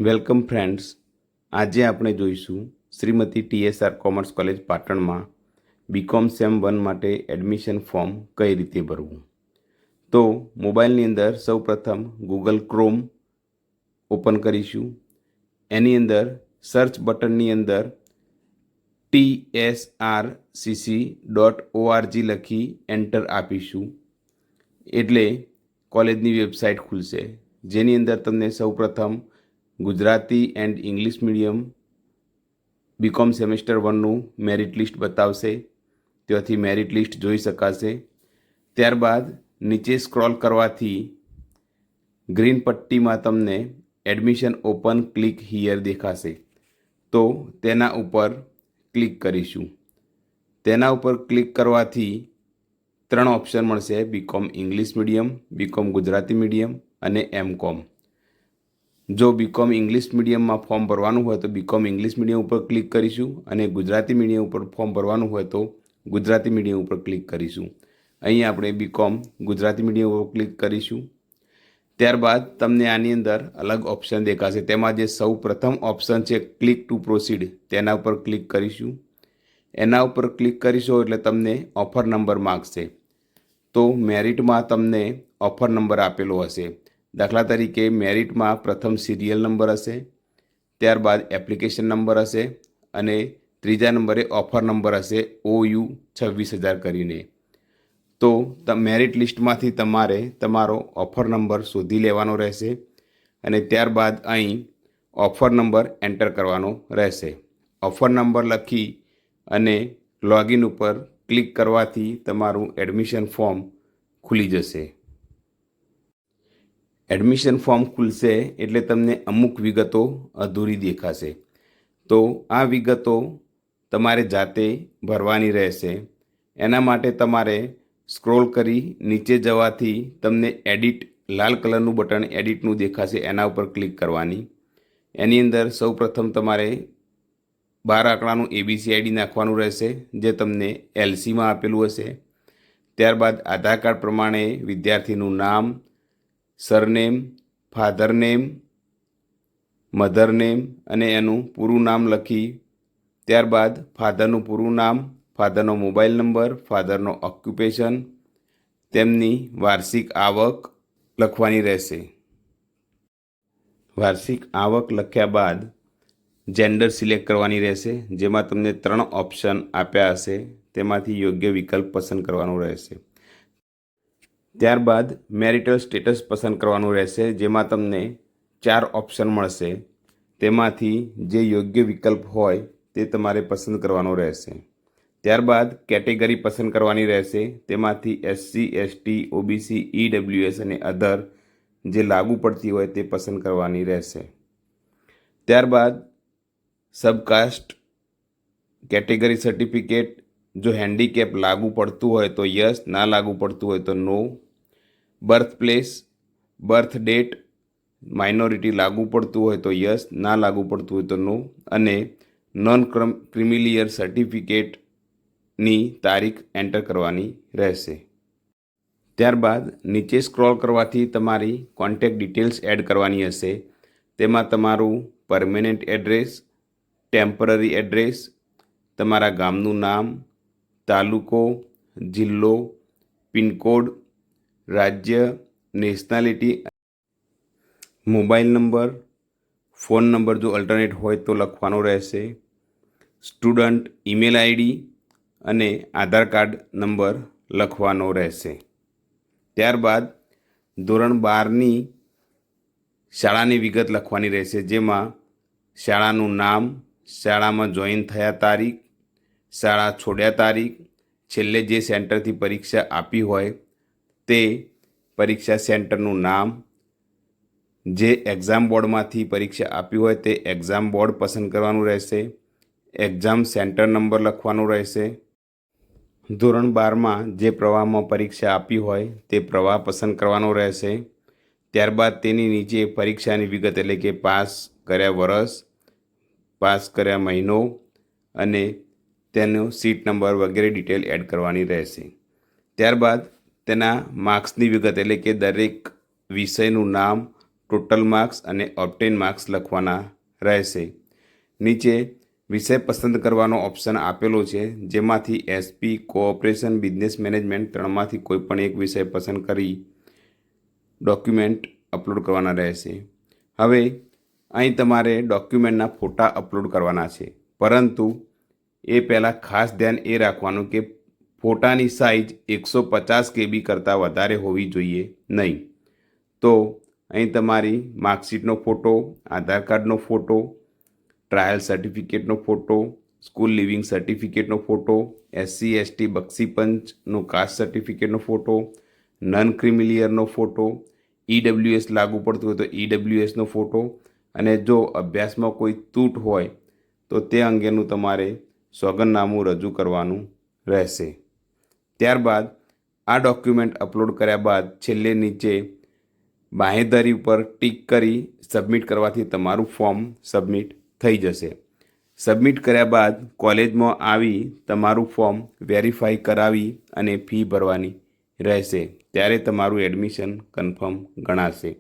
Welcome friends. આજે આપણે જોઈશું શ્રીમતી TSR કોમર્સ કોલેજ પાટણમાં બીકોમ સેમ 1 માટે એડમિશન ફોર્મ કઈ રીતે ભરવું. તો મોબાઈલની અંદર સૌપ્રથમ ગૂગલ ક્રોમ ઓપન કરીશું. એની અંદર સર્ચ બટનની અંદર tsrcc.org લખી એન્ટર આપીશું. એટલે કોલેજની વેબસાઇટ ખુલશે, જેની અંદર તમને સૌપ્રથમ Gujarati and English medium BCom semester 1નું મેરિટ લિસ્ટ બતાવશે. ત્યાંથી મેરિટ લિસ્ટ જોઈ શકાશે. ત્યારબાદ નીચે સ્ક્રોલ કરવાથી ગ્રીન પટ્ટીમાં તમને એડમિશન ઓપન ક્લિક હિયર દેખાશે. તો તેના ઉપર ક્લિક કરીશું. તેના ઉપર ક્લિક કરવાથી 3 ઓપ્શન મળશે: BCom English medium, BCom Gujarati medium અને એમકોમ. જો બીકોમ ઇંગ્લિશ મીડિયમમાં ફોર્મ ભરવાનું હોય તો બીકોમ ઇંગ્લિશ મીડિયમ ઉપર ક્લિક કરીશું, અને ગુજરાતી મીડિયમ ઉપર ફોર્મ ભરવાનું હોય તો ગુજરાતી મીડિયમ ઉપર ક્લિક કરીશું. અહીં આપણે બીકોમ ગુજરાતી મીડિયમ ઉપર ક્લિક કરીશું. ત્યારબાદ તમને આની અંદર અલગ ઓપ્શન દેખાશે. તેમાં જે સૌ પ્રથમ ઓપ્શન છે ક્લિક ટુ પ્રોસીડ, તેના ઉપર ક્લિક કરીશું. એના ઉપર ક્લિક કરીશું એટલે તમને ઓફર નંબર માગશે. તો મેરિટમાં તમને ઓફર નંબર આપેલો હશે. દાખલા તરીકે મેરિટમાં પ્રથમ સિરિયલ નંબર હશે, ત્યારબાદ એપ્લિકેશન નંબર હશે, અને ત્રીજા નંબરે ઓફર નંબર હશે OU 26,000 કરીને. તો મેરિટ લિસ્ટમાંથી તમારે તમારો ઓફર નંબર શોધી લેવાનો રહેશે, અને ત્યારબાદ અહીં ઓફર નંબર એન્ટર કરવાનો રહેશે. ઓફર નંબર લખી અને લોગિન ઉપર ક્લિક કરવાથી તમારું એડમિશન ફોર્મ ખુલી જશે. એડમિશન ફોર્મ ખુલશે એટલે તમને અમુક વિગતો અધૂરી દેખાશે. તો આ વિગતો તમારે જાતે ભરવાની રહેશે. એના માટે તમારે સ્ક્રોલ કરી નીચે જવાથી તમને એડિટ, લાલ કલરનું બટન એડિટનું દેખાશે, એના ઉપર ક્લિક કરવાની. એની અંદર સૌપ્રથમ તમારે 12 આંકડાનું ABCID નાખવાનું રહેશે, જે તમને LCમાં આપેલું હશે. ત્યારબાદ આધાર કાર્ડ પ્રમાણે વિદ્યાર્થીનું નામ, surname, father name, mother name અને એનું પૂરું નામ લખી, ત્યારબાદ ફાધરનું પૂરું નામ, ફાધરનો મોબાઈલ નંબર, ફાધરનો ઓક્યુપેશન, તેમની વાર્ષિક આવક લખવાની રહેશે. વાર્ષિક આવક લખ્યા બાદ જેન્ડર સિલેક્ટ કરવાની રહેશે, જેમાં તમને 3 ઓપ્શન આપ્યા હશે, તેમાંથી યોગ્ય વિકલ્પ પસંદ કરવાનો રહેશે. ત્યારબાદ મેરિટલ સ્ટેટસ પસંદ કરવાનું રહેશે, જેમાં તમને 4 ઓપ્શન મળશે. તેમાંથી જે યોગ્ય વિકલ્પ હોય તે તમારે પસંદ કરવાનો રહેશે. ત્યારબાદ કેટેગરી પસંદ કરવાની રહેશે, તેમાંથી SC, ST, OBC, EWS અને અધર જે લાગુ પડતી હોય તે પસંદ કરવાની રહેશે. ત્યારબાદ સબકાસ્ટ કેટેગરી સર્ટિફિકેટ, જો હેન્ડીકેપ લાગુ પડતું હોય તો યસ, ના લાગુ પડતું હોય તો નો. Birth place, birth date, minority લાગુ પડતું હોય તો યસ, ના લાગુ પડતું હોય તો નો. અને નોન ક્રિમિલિયર સર્ટિફિકેટની તારીખ એન્ટર કરવાની રહેશે. ત્યારબાદ નીચે સ્ક્રોલ કરવાથી તમારી કોન્ટેક્ટ ડિટેલ્સ એડ કરવાની હશે. તેમાં તમારું પરમેનન્ટ એડ્રેસ, ટેમ્પરરી એડ્રેસ, તમારા ગામનું નામ, તાલુકો, જિલ્લો, પિનકોડ, રાજ્ય, nationality, mobile number, phone number જો અલ્ટરનેટ હોય તો લખવાનો રહેશે, સ્ટુડન્ટ ઈમેલ ID અને આધાર કાર્ડ નંબર લખવાનો રહેશે. ત્યારબાદ ધોરણ 12ની શાળાની વિગત લખવાની રહેશે, જેમાં શાળાનું નામ, શાળામાં જોઈન થયા તારીખ, શાળા છોડ્યા તારીખ, છેલ્લે જે સેન્ટરથી પરીક્ષા આપી હોય તે પરીક્ષા સેન્ટરનું નામ, જે એક્ઝામ બોર્ડમાંથી પરીક્ષા આપી હોય તે એક્ઝામ બોર્ડ પસંદ કરવાનું રહેશે, એક્ઝામ સેન્ટર નંબર લખવાનો રહેશે. ધોરણ 12માં જે પ્રવાહમાં પરીક્ષા આપી હોય તે પ્રવાહ પસંદ કરવાનો રહેશે. ત્યારબાદ તેની નીચે પરીક્ષાની વિગત એટલે કે પાસ કર્યા વર્ષ, પાસ કર્યા મહિનો અને તેનો સીટ નંબર વગેરે ડિટેલ એડ કરવાની રહેશે. ત્યારબાદ તેના માર્ક્સની વિગત એટલે કે દરેક વિષયનું નામ, ટોટલ માર્ક્સ અને ઓબ્ટેન માર્ક્સ લખવાના રહેશે. નીચે વિષય પસંદ કરવાનો ઓપ્શન આપેલો છે, જેમાંથી એસપી, કોઓપરેશન, બિઝનેસ મેનેજમેન્ટ ત્રણમાંથી કોઈ પણ એક વિષય પસંદ કરી ડોક્યુમેન્ટ અપલોડ કરવાના રહેશે. હવે અહીં તમારે ડોક્યુમેન્ટના ફોટા અપલોડ કરવાના છે, પરંતુ એ પહેલાં ખાસ ધ્યાન એ રાખવાનું કે ફોટાની સાઇઝ 150 KB કરતાં વધારે હોવી જોઈએ નહીં. તો અહીં તમારી માર્કશીટનો ફોટો, આધાર કાર્ડનો ફોટો, ટ્રાયલ સર્ટિફિકેટનો ફોટો, સ્કૂલ લિવિંગ સર્ટિફિકેટનો ફોટો, SC/ST બક્ષીપંચનો કાસ્ટ સર્ટિફિકેટનો ફોટો, નન ક્રિમિલિયરનો ફોટો, EWS લાગુ પડતું હોય તો EWSનો ફોટો, અને જો અભ્યાસમાં કોઈ તૂટ હોય તો તે અંગેનું તમારે સોગંદનામું રજૂ કરવાનું રહેશે. ત્યારબાદ આ ડોક્યુમેન્ટ અપલોડ કર્યા બાદ છેલ્લે નીચે બાંહેધરી ઉપર ટિક કરી સબમિટ કરવાથી તમારું ફોર્મ સબમિટ થઈ જશે. સબમિટ કર્યા બાદ કોલેજમાં આવી તમારું ફોર્મ વેરીફાઈ કરાવી અને ફી ભરવાની રહેશે. ત્યારે તમારું એડમિશન કન્ફર્મ ગણાશે.